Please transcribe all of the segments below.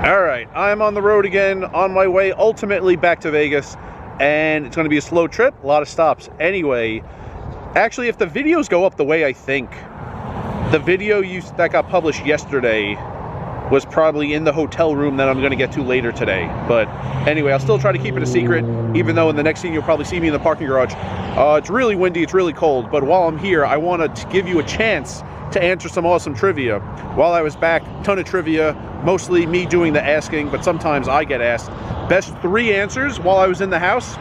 All right, I'm on the road again, on my way ultimately back to Vegas, and it's going to be a slow trip, a lot of stops. Anyway, actually, if the videos go up the way I think, the video that got published yesterday was probably in the hotel room that I'm going to get to later today. But anyway, I'll still try to keep it a secret, even though in the next scene you'll probably see me in the parking garage. It's really windy, it's really cold, but while I'm here, I want to give you a chance to answer some awesome trivia. While I was back, ton of trivia, mostly me doing the asking, but sometimes I get asked. Best 3 answers while I was in the house.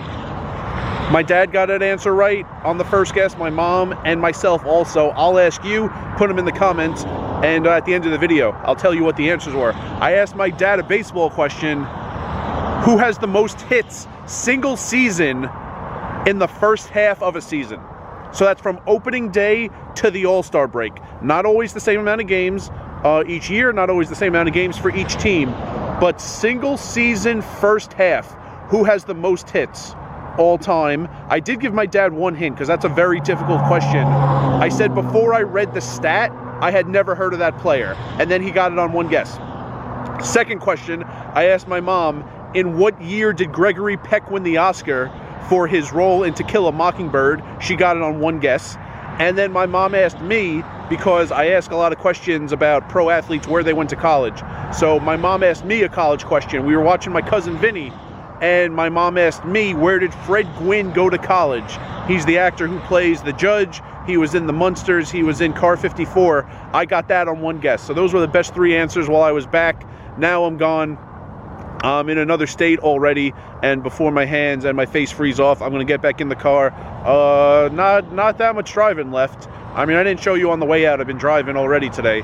My dad got that answer right on the first guess, my mom and myself also. I'll ask you, put them in the comments, and at the end of the video, I'll tell you what the answers were. I asked my dad a baseball question. Who has the most hits single season in the first half of a season? So that's from opening day to the All-Star break. Not always the same amount of games each year, not always the same amount of games for each team, but single season first half. Who has the most hits all time? I did give my dad one hint because that's a very difficult question. I said before I read the stat, I had never heard of that player, and then he got it on one guess. Second question, I asked my mom, in what year did Gregory Peck win the Oscar for his role in To Kill a Mockingbird? She got it on one guess. And then my mom asked me, because I ask a lot of questions about pro athletes, where they went to college. So my mom asked me a college question. We were watching my cousin Vinny, and my mom asked me, where did Fred Gwynne go to college? He's the actor who plays the judge. He was in The Munsters. He was in Car 54. I got that on one guess. So those were the best 3 answers while I was back. Now I'm gone. I'm in another state already, and before my hands and my face freeze off, I'm going to get back in the car. Not that much driving left. I mean, I didn't show you on the way out. I've been driving already today.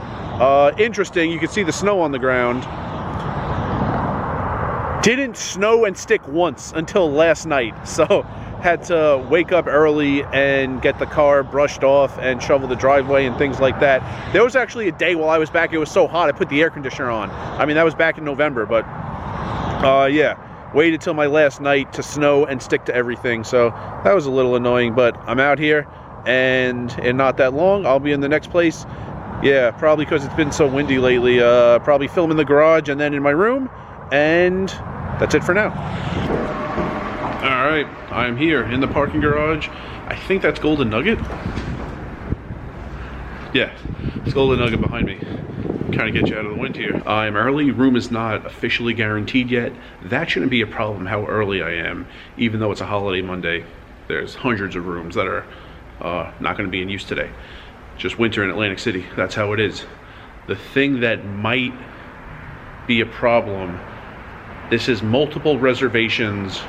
Interesting, you can see the snow on the ground. Didn't snow and stick once until last night, so had to wake up early and get the car brushed off and shovel the driveway and things like that. There was actually a day while I was back, it was so hot, I put the air conditioner on. I mean, that was back in November, but yeah, waited till my last night to snow and stick to everything, so that was a little annoying, but I'm out here, and in not that long, I'll be in the next place. Yeah, probably because it's been so windy lately, probably film in the garage and then in my room, and that's it for now. Alright, I'm here in the parking garage. I think that's Golden Nugget. Yeah, it's Golden Nugget behind me. Kind of get you out of the wind here. I'm early. Room is not officially guaranteed yet. That shouldn't be a problem how early I am, even though it's a holiday Monday. There's hundreds of rooms that are not going to be in use today. Just winter in Atlantic City. That's how it is. The thing that might be a problem, this is multiple reservations.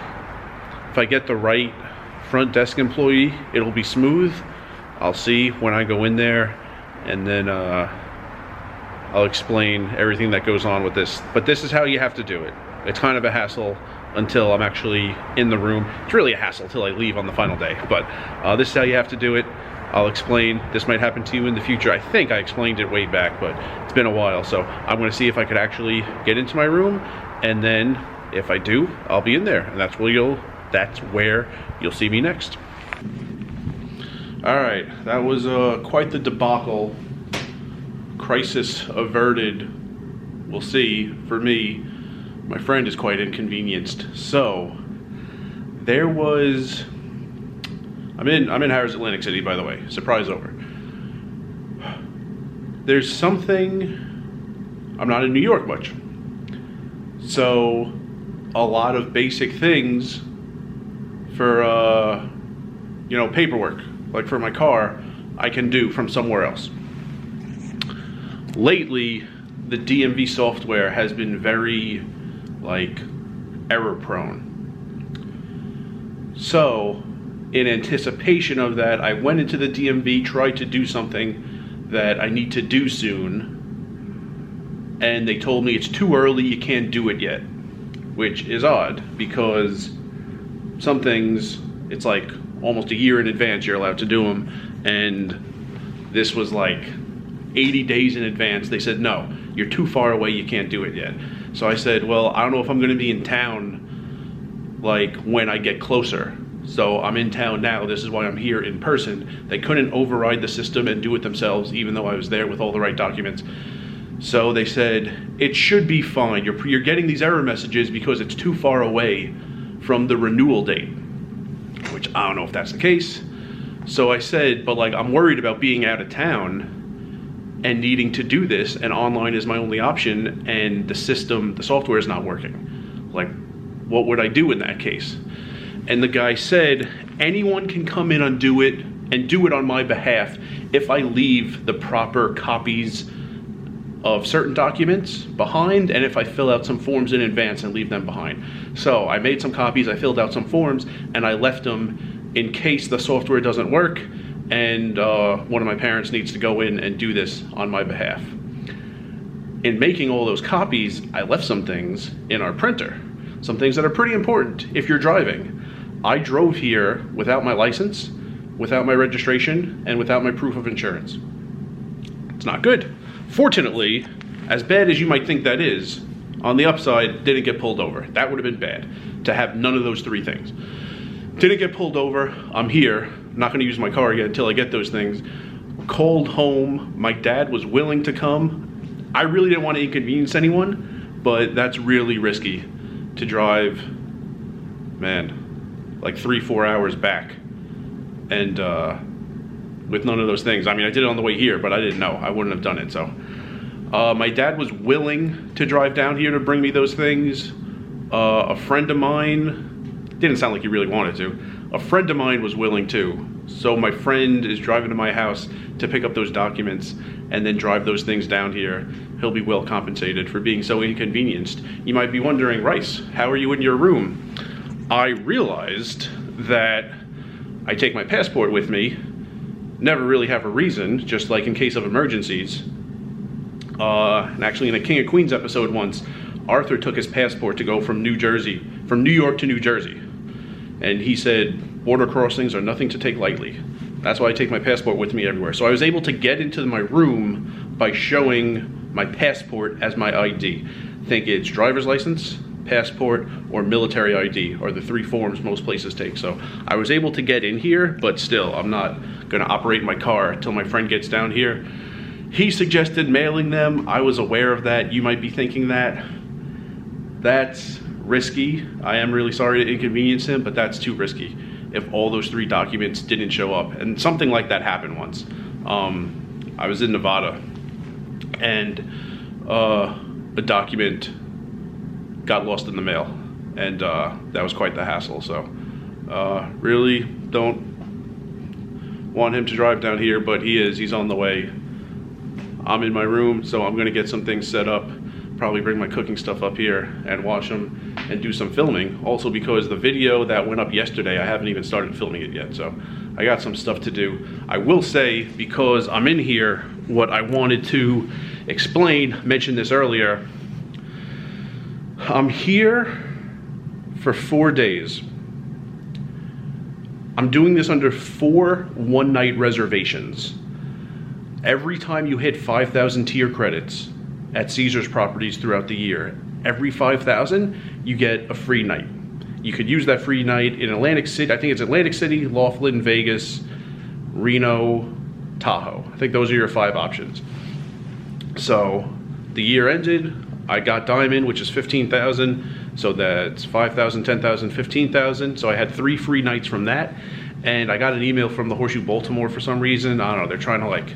If I get the right front desk employee, it'll be smooth. I'll see when I go in there, and then I'll explain everything that goes on with this. But this is how you have to do it. It's kind of a hassle until I'm actually in the room. It's really a hassle until I leave on the final day. But this is how you have to do it. I'll explain. This might happen to you in the future. I think I explained it way back, but it's been a while. So I'm going to see if I could actually get into my room. And then if I do, I'll be in there. And that's where you'll see me next. All right, that was quite the debacle. Crisis averted. We'll see. For me, my friend is quite inconvenienced. So there was, I'm in Harris, Atlantic City, by the way. Surprise over. There's something, I'm not in New York much, so a lot of basic things for paperwork, like for my car, I can do from somewhere else. Lately, the DMV software has been very, error prone. So, in anticipation of that, I went into the DMV, tried to do something that I need to do soon, and they told me it's too early, you can't do it yet, which is odd, because some things, it's like almost a year in advance you're allowed to do them, and this was like 80 days in advance. They said, no, you're too far away, you can't do it yet. So I said, well, I don't know if I'm going to be in town when I get closer. So I'm in town now, this is why I'm here in person. They couldn't override the system and do it themselves, even though I was there with all the right documents. So they said, it should be fine. You're getting these error messages because it's too far away from the renewal date, which I don't know if that's the case. So I said, but like, I'm worried about being out of town and needing to do this, and online is my only option, and the software is not working. Like, what would I do in that case? And the guy said, anyone can come in and do it on my behalf if I leave the proper copies of certain documents behind, and if I fill out some forms in advance and leave them behind. So I made some copies, I filled out some forms, and I left them in case the software doesn't work and one of my parents needs to go in and do this on my behalf. In making all those copies, I left some things in our printer, some things that are pretty important if you're driving. I drove here without my license, without my registration, and without my proof of insurance. It's not good. Fortunately, as bad as you might think that is, on the upside, didn't get pulled over. That would have been bad, to have none of those three things. Didn't get pulled over, I'm here, not gonna use my car again until I get those things. Called home, my dad was willing to come. I really didn't want to inconvenience anyone, but that's really risky to drive, man, like 3-4 hours back. And with none of those things. I mean, I did it on the way here, but I didn't know. I wouldn't have done it, so. My dad was willing to drive down here to bring me those things. A friend of mine, didn't sound like he really wanted to. A friend of mine was willing to. So my friend is driving to my house to pick up those documents and then drive those things down here. He'll be well compensated for being so inconvenienced. You might be wondering, Rice, how are you in your room? I realized that I take my passport with me, never really have a reason, just like in case of emergencies. And actually in a King of Queens episode once, Arthur took his passport to go from New York to New Jersey. And he said, border crossings are nothing to take lightly. That's why I take my passport with me everywhere. So I was able to get into my room by showing my passport as my ID. Think it's driver's license, passport, or military ID are the three forms most places take. So I was able to get in here, but still, I'm not gonna operate my car until my friend gets down here. He suggested mailing them. I was aware of that. You might be thinking that. That's risky. I am really sorry to inconvenience him, but that's too risky if all those three documents didn't show up. And something like that happened once. I was in Nevada and a document got lost in the mail, and that was quite the hassle. So really don't want him to drive down here, but he's on the way. I'm in my room, so I'm gonna get some things set up, probably bring my cooking stuff up here and wash them and do some filming. Also because the video that went up yesterday, I haven't even started filming it yet, so I got some stuff to do. I will say, because I'm in here, what I wanted to explain, mentioned this earlier, I'm here for 4 days. I'm doing this under 4 one-night reservations. Every time you hit 5,000 tier credits at Caesars properties throughout the year, every 5,000, you get a free night. You could use that free night in Atlantic City. I think it's Atlantic City, Laughlin, Vegas, Reno, Tahoe. I think those are your 5 options. So the year ended, I got Diamond, which is 15,000. So that's 5,000, 10,000, 15,000. So I had 3 free nights from that. And I got an email from the Horseshoe Baltimore for some reason. I don't know, they're trying to like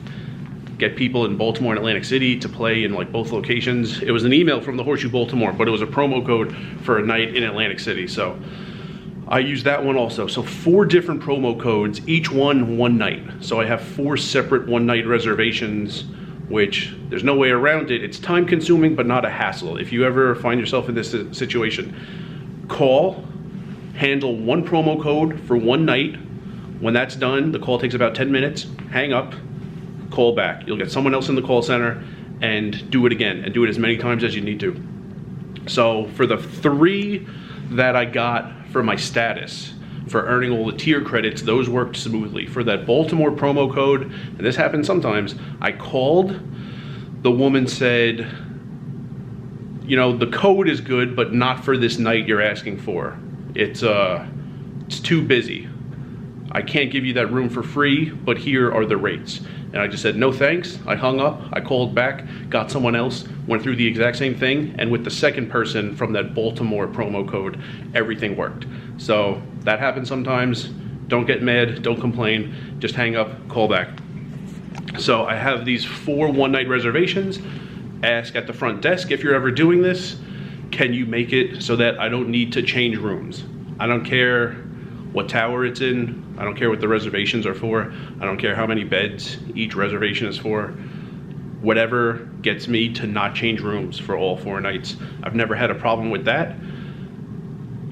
get people in Baltimore and Atlantic City to play in like both locations. It was an email from the Horseshoe Baltimore, but it was a promo code for a night in Atlantic City. So I used that one also. So 4 different promo codes, each one night. So I have 4 separate one-night reservations, which there's no way around it. It's time consuming, but not a hassle. If you ever find yourself in this situation, call, handle 1 promo code for 1 night. When that's done, the call takes about 10 minutes, hang up, call back. You'll get someone else in the call center and do it again, and do it as many times as you need to. So for the 3 that I got for my status, for earning all the tier credits, those worked smoothly. For that Baltimore promo code, and this happens sometimes, I called, the woman said, you know, the code is good, but not for this night you're asking for. It's too busy. I can't give you that room for free, but here are the rates. And I just said, no thanks. I hung up, I called back, got someone else, went through the exact same thing, and with the second person from that Baltimore promo code, everything worked. So that happens sometimes. Don't get mad, don't complain, just hang up, call back. So I have these 4 one-night reservations. Ask at the front desk, if you're ever doing this, can you make it so that I don't need to change rooms? I don't care what tower it's in. I don't care what the reservations are for. I don't care how many beds each reservation is for. Whatever gets me to not change rooms for all 4 nights. I've never had a problem with that.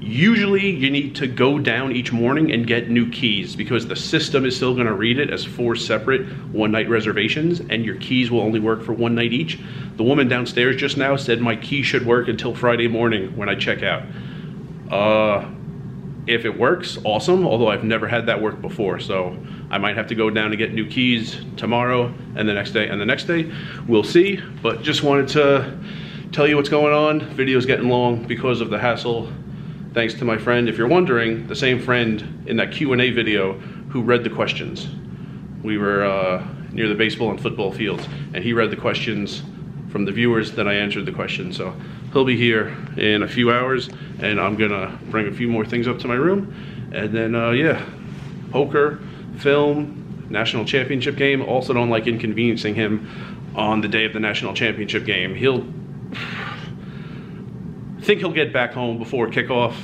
Usually you need to go down each morning and get new keys because the system is still gonna read it as 4 separate one-night reservations and your keys will only work for 1 night each. The woman downstairs just now said my key should work until Friday morning when I check out. If it works, awesome, although I've never had that work before, so I might have to go down and get new keys tomorrow and the next day and the next day. We'll see, but just wanted to tell you what's going on. Video's getting long because of the hassle. Thanks to my friend, if you're wondering, the same friend in that Q&A video who read the questions. We were near the baseball and football fields, and he read the questions from the viewers, then I answered the questions. So he'll be here in a few hours, and I'm gonna bring a few more things up to my room. And then, yeah, poker, film, national championship game. Also don't like inconveniencing him on the day of the national championship game. I think he'll get back home before kickoff.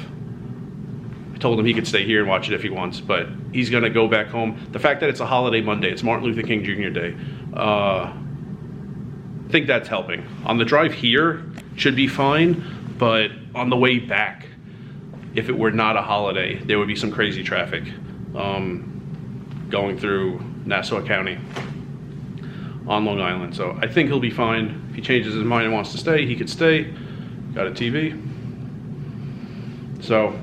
I told him he could stay here and watch it if he wants, but he's gonna go back home. The fact that it's a holiday Monday, it's Martin Luther King Jr. Day, I think that's helping. On the drive here, should be fine, but on the way back, if it were not a holiday, there would be some crazy traffic going through Nassau County on Long Island. So I think he'll be fine. If he changes his mind and wants to stay, he could stay. Got a TV. So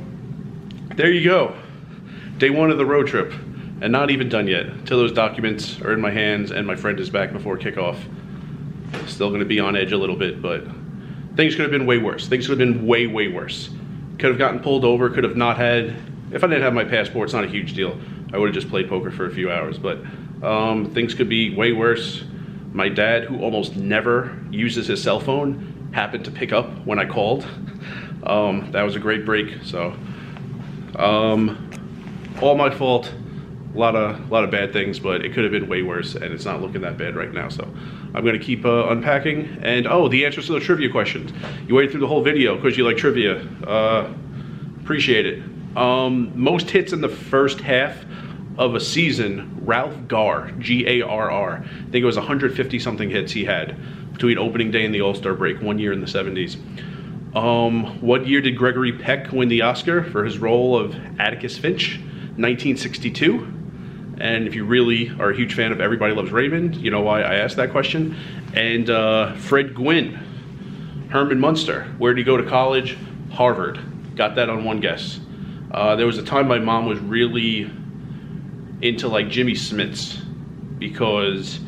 there you go. Day 1 of the road trip, and not even done yet. Till those documents are in my hands and my friend is back before kickoff. Still gonna be on edge a little bit, but things could have been way worse. Things could have been way, way worse. Could have gotten pulled over, could have not had, if I didn't have my passport, it's not a huge deal. I would have just played poker for a few hours, but things could be way worse. My dad, who almost never uses his cell phone, happened to pick up when I called. That was a great break, so all my fault. A lot of bad things, but it could have been way worse, and it's not looking that bad right now. So I'm gonna keep unpacking. And oh, the answers to the trivia questions. You waited through the whole video because you like trivia. Appreciate it. Most hits in the first half of a season, Ralph Garr, G-A-R-R. I think it was 150 something hits he had between opening day and the All-Star break, 1 year in the 70s. What year did Gregory Peck win the Oscar for his role of Atticus Finch? 1962. And if you really are a huge fan of Everybody Loves Raymond, you know why I asked that question. And Fred Gwynn, Herman Munster, where did he go to college? Harvard. Got that on one guess. There was a time my mom was really into like Jimmy Smits, because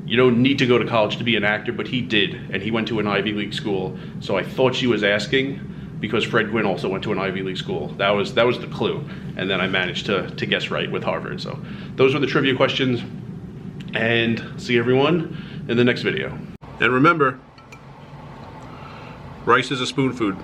you don't need to go to college to be an actor, but he did, and he went to an Ivy League school. So I thought she was asking because Fred Gwynn also went to an Ivy League school. That was the clue, and then I managed to guess right with Harvard. So those were the trivia questions, and see everyone in the next video. And remember, rice is a spoon food.